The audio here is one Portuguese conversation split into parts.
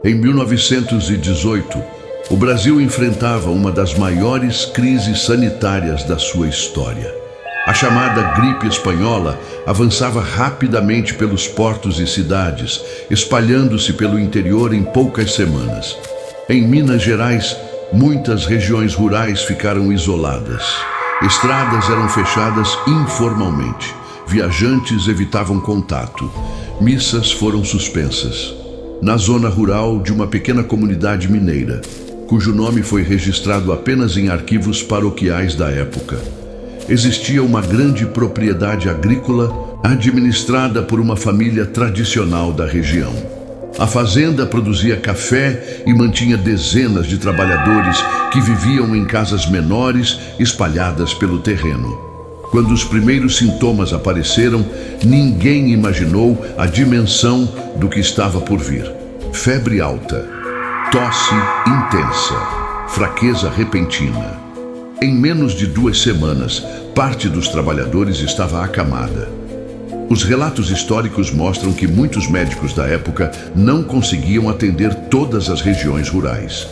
Em 1918, o Brasil enfrentava uma das maiores crises sanitárias da sua história. A chamada gripe espanhola avançava rapidamente pelos portos e cidades, espalhando-se pelo interior em poucas semanas. Em Minas Gerais, muitas regiões rurais ficaram isoladas. Estradas eram fechadas informalmente. Viajantes evitavam contato. Missas foram suspensas. Na zona rural de uma pequena comunidade mineira, cujo nome foi registrado apenas em arquivos paroquiais da época, existia uma grande propriedade agrícola administrada por uma família tradicional da região. A fazenda produzia café e mantinha dezenas de trabalhadores que viviam em casas menores espalhadas pelo terreno. Quando os primeiros sintomas apareceram, ninguém imaginou a dimensão do que estava por vir. Febre alta, tosse intensa, fraqueza repentina. Em menos de 2 semanas, parte dos trabalhadores estava acamada. Os relatos históricos mostram que muitos médicos da época não conseguiam atender todas as regiões rurais.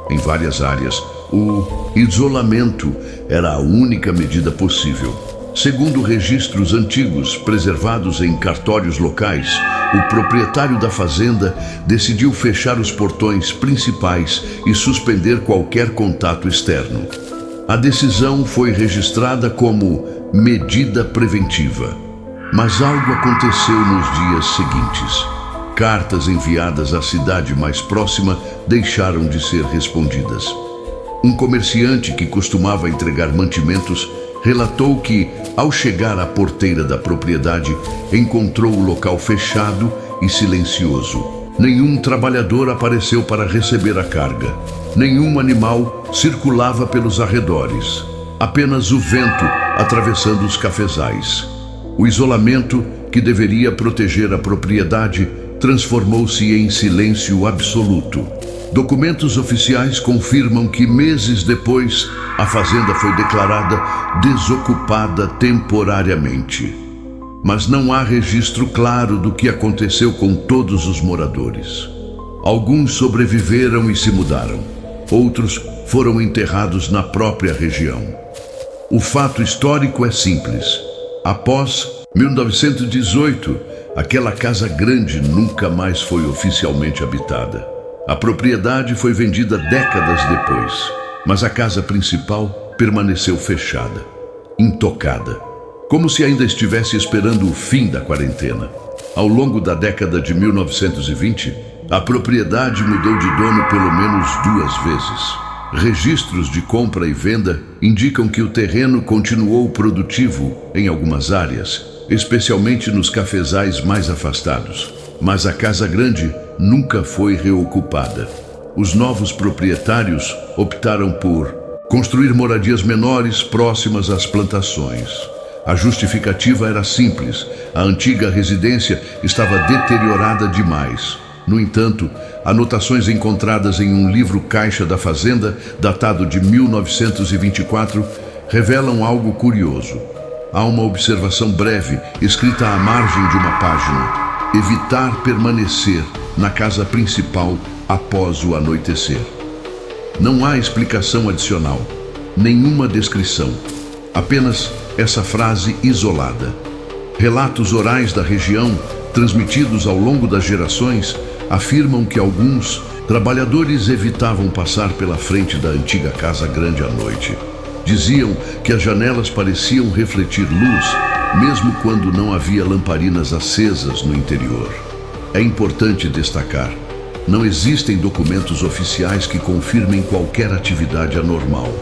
Em várias áreas, o isolamento era a única medida possível. Segundo registros antigos preservados em cartórios locais, o proprietário da fazenda decidiu fechar os portões principais e suspender qualquer contato externo. A decisão foi registrada como medida preventiva. Mas algo aconteceu nos dias seguintes. Cartas enviadas à cidade mais próxima deixaram de ser respondidas. Um comerciante que costumava entregar mantimentos relatou que, ao chegar à porteira da propriedade, encontrou o local fechado e silencioso. Nenhum trabalhador apareceu para receber a carga. Nenhum animal circulava pelos arredores. Apenas o vento atravessando os cafezais. O isolamento, que deveria proteger a propriedade, transformou-se em silêncio absoluto. Documentos oficiais confirmam que meses depois, a fazenda foi declarada desocupada temporariamente. Mas não há registro claro do que aconteceu com todos os moradores. Alguns sobreviveram e se mudaram. Outros foram enterrados na própria região. O fato histórico é simples. Após 1918, aquela casa grande nunca mais foi oficialmente habitada. A propriedade foi vendida décadas depois, mas a casa principal permaneceu fechada, intocada, como se ainda estivesse esperando o fim da quarentena. Ao longo da década de 1920, a propriedade mudou de dono pelo menos 2 vezes. Registros de compra e venda indicam que o terreno continuou produtivo em algumas áreas, especialmente nos cafezais mais afastados. Mas a casa grande nunca foi reocupada. Os novos proprietários optaram por construir moradias menores próximas às plantações. A justificativa era simples: a antiga residência estava deteriorada demais. No entanto, anotações encontradas em um livro-caixa da fazenda, datado de 1924, revelam algo curioso. Há uma observação breve, escrita à margem de uma página: evitar permanecer na casa principal após o anoitecer. Não há explicação adicional, nenhuma descrição, apenas essa frase isolada. Relatos orais da região, transmitidos ao longo das gerações, afirmam que alguns trabalhadores evitavam passar pela frente da antiga casa grande à noite. Diziam que as janelas pareciam refletir luz, mesmo quando não havia lamparinas acesas no interior. É importante destacar: não existem documentos oficiais que confirmem qualquer atividade anormal.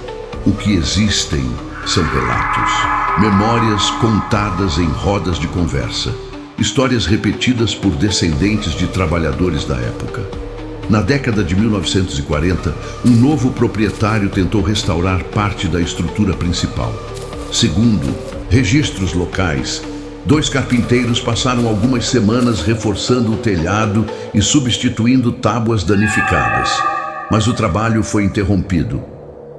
O que existem são relatos, memórias contadas em rodas de conversa, histórias repetidas por descendentes de trabalhadores da época. Na década de 1940, um novo proprietário tentou restaurar parte da estrutura principal. Segundo registros locais, 2 carpinteiros passaram algumas semanas reforçando o telhado e substituindo tábuas danificadas. Mas o trabalho foi interrompido.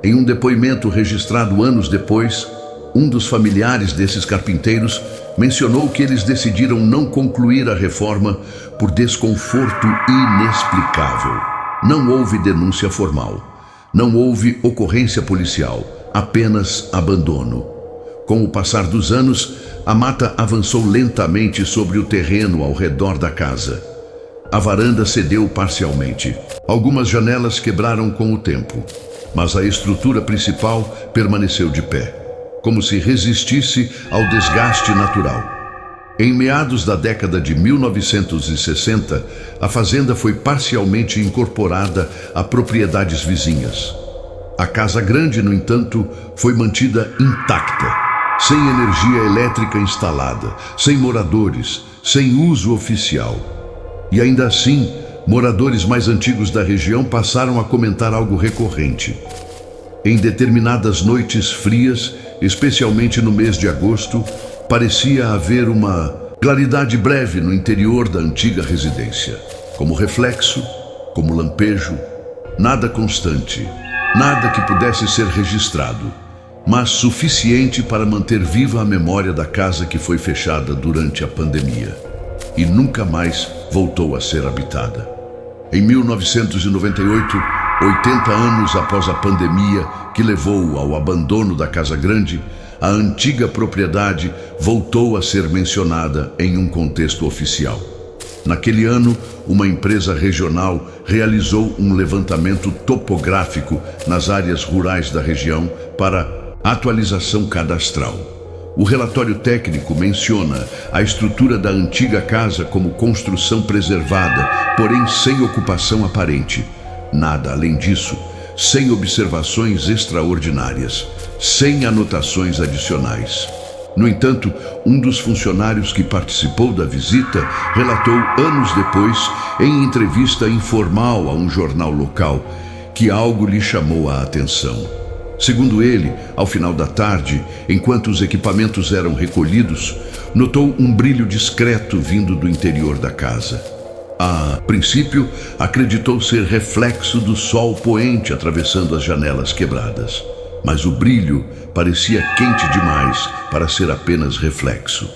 Em um depoimento registrado anos depois, um dos familiares desses carpinteiros mencionou que eles decidiram não concluir a reforma por desconforto inexplicável. Não houve denúncia formal. Não houve ocorrência policial, apenas abandono. Com o passar dos anos, a mata avançou lentamente sobre o terreno ao redor da casa. A varanda cedeu parcialmente. Algumas janelas quebraram com o tempo, mas a estrutura principal permaneceu de pé, como se resistisse ao desgaste natural. Em meados da década de 1960, a fazenda foi parcialmente incorporada a propriedades vizinhas. A Casa Grande, no entanto, foi mantida intacta, sem energia elétrica instalada, sem moradores, sem uso oficial. E ainda assim, moradores mais antigos da região passaram a comentar algo recorrente. Em determinadas noites frias, especialmente no mês de agosto, parecia haver uma claridade breve no interior da antiga residência. Como reflexo, como lampejo, nada constante, nada que pudesse ser registrado, mas suficiente para manter viva a memória da casa que foi fechada durante a pandemia e nunca mais voltou a ser habitada. Em 1998, 80 anos após a pandemia que levou ao abandono da Casa Grande, a antiga propriedade voltou a ser mencionada em um contexto oficial. Naquele ano, uma empresa regional realizou um levantamento topográfico nas áreas rurais da região para atualização cadastral. O relatório técnico menciona a estrutura da antiga casa como construção preservada, porém sem ocupação aparente. Nada além disso, sem observações extraordinárias, sem anotações adicionais. No entanto, um dos funcionários que participou da visita relatou anos depois, em entrevista informal a um jornal local, que algo lhe chamou a atenção. Segundo ele, ao final da tarde, enquanto os equipamentos eram recolhidos, notou um brilho discreto vindo do interior da casa. A princípio, acreditou ser reflexo do sol poente atravessando as janelas quebradas. Mas o brilho parecia quente demais para ser apenas reflexo.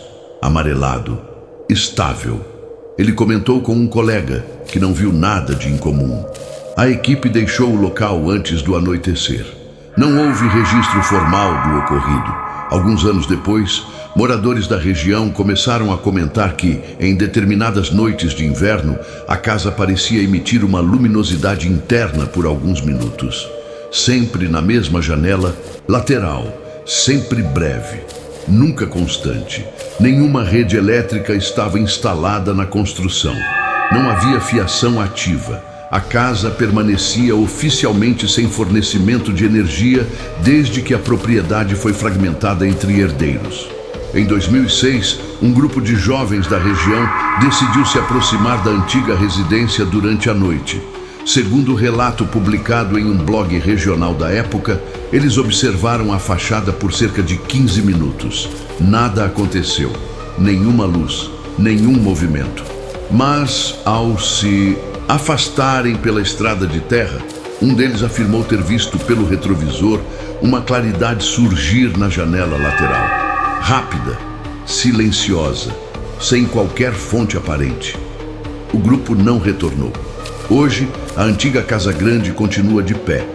Amarelado, estável. Ele comentou com um colega que não viu nada de incomum. A equipe deixou o local antes do anoitecer. Não houve registro formal do ocorrido. Alguns anos depois, moradores da região começaram a comentar que, em determinadas noites de inverno, a casa parecia emitir uma luminosidade interna por alguns minutos. Sempre na mesma janela, lateral, sempre breve, nunca constante. Nenhuma rede elétrica estava instalada na construção. Não havia fiação ativa. A casa permanecia oficialmente sem fornecimento de energia desde que a propriedade foi fragmentada entre herdeiros. Em 2006, um grupo de jovens da região decidiu se aproximar da antiga residência durante a noite. Segundo o relato publicado em um blog regional da época, eles observaram a fachada por cerca de 15 minutos. Nada aconteceu, nenhuma luz, nenhum movimento. Mas, ao se afastarem pela estrada de terra, um deles afirmou ter visto pelo retrovisor uma claridade surgir na janela lateral. Rápida, silenciosa, sem qualquer fonte aparente. O grupo não retornou. Hoje, a antiga Casa Grande continua de pé.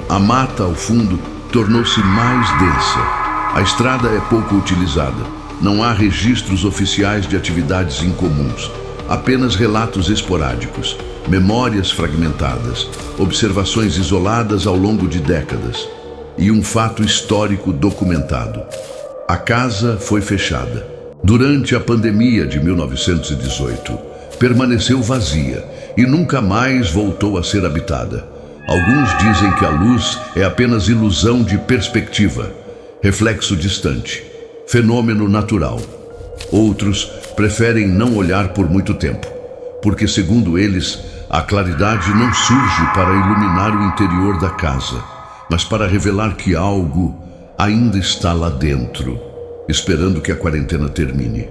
A mata ao fundo tornou-se mais densa. A estrada é pouco utilizada. Não há registros oficiais de atividades incomuns. Apenas relatos esporádicos, memórias fragmentadas, observações isoladas ao longo de décadas e um fato histórico documentado. A casa foi fechada. Durante a pandemia de 1918, permaneceu vazia e nunca mais voltou a ser habitada. Alguns dizem que a luz é apenas ilusão de perspectiva, reflexo distante, fenômeno natural. Outros preferem não olhar por muito tempo, porque, segundo eles, a claridade não surge para iluminar o interior da casa, mas para revelar que algo ainda está lá dentro, esperando que a quarentena termine.